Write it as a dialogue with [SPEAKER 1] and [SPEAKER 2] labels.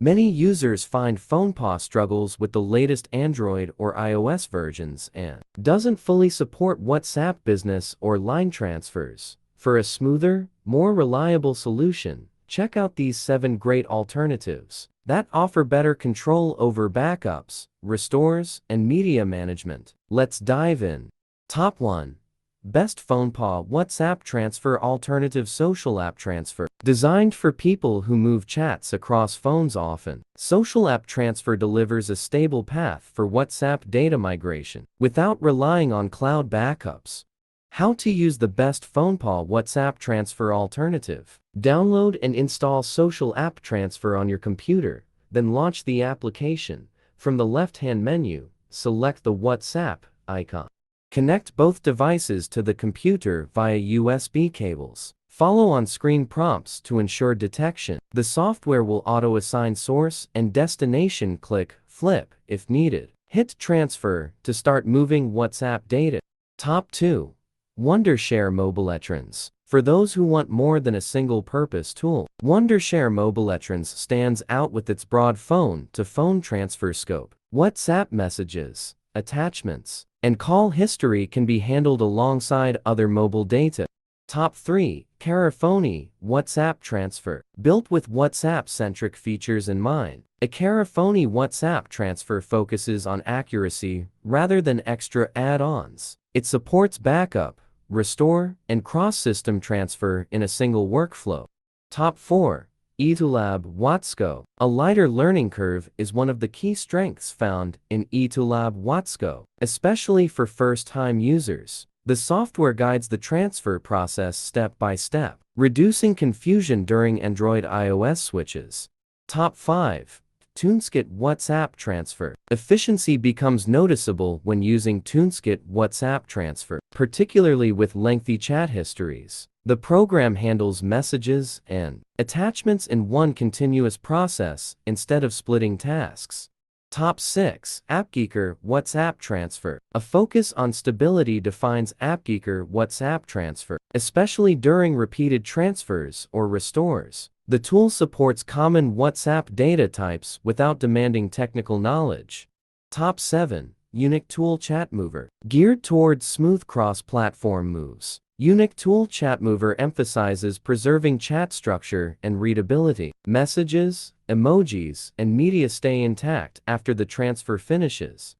[SPEAKER 1] Many users find FonePaw struggles with the latest Android or iOS versions and doesn't fully support WhatsApp business or line transfers. For a smoother, more reliable solution, check out these 7 great alternatives that offer better control over backups, restores, and media management. Let's dive in. Top 1. Best FonePaw WhatsApp Transfer Alternative. Social App Transfer. Designed for people who move chats across phones often, Social App Transfer delivers a stable path for WhatsApp data migration without relying on cloud backups. How to use the best FonePaw WhatsApp Transfer Alternative. Download and install Social App Transfer on your computer, then launch the application. From the left-hand menu, select the WhatsApp icon. Connect both devices to the computer via USB cables. Follow on-screen prompts to ensure detection. The software will auto-assign source and destination. Click Flip if needed. Hit Transfer to start moving WhatsApp data. Top 2. Wondershare MobileTrans. For those who want more than a single-purpose tool, Wondershare MobileTrans stands out with its broad phone-to-phone transfer scope. WhatsApp messages, attachments, and call history can be handled alongside other mobile data. Top 3. iCareFone WhatsApp Transfer. Built with WhatsApp-centric features in mind, iCareFone WhatsApp Transfer focuses on accuracy rather than extra add-ons. It supports backup, restore, and cross-system transfer in a single workflow. Top 4. iToolab WatsGo. A lighter learning curve is one of the key strengths found in iToolab WatsGo, especially for first-time users. The software guides the transfer process step by step, reducing confusion during Android-iOS switches. Top 5. TunesKit WhatsApp Transfer. Efficiency becomes noticeable when using TunesKit WhatsApp Transfer, particularly with lengthy chat histories. The program handles messages and attachments in one continuous process instead of splitting tasks. Top 6. Appgeeker WhatsApp Transfer. A focus on stability defines Appgeeker WhatsApp Transfer, especially during repeated transfers or restores. The tool supports common WhatsApp data types without demanding technical knowledge. Top 7. UnicTool ChatMover. Geared towards smooth cross-platform moves, UnicTool ChatMover emphasizes preserving chat structure and readability. Messages, emojis, and media stay intact after the transfer finishes.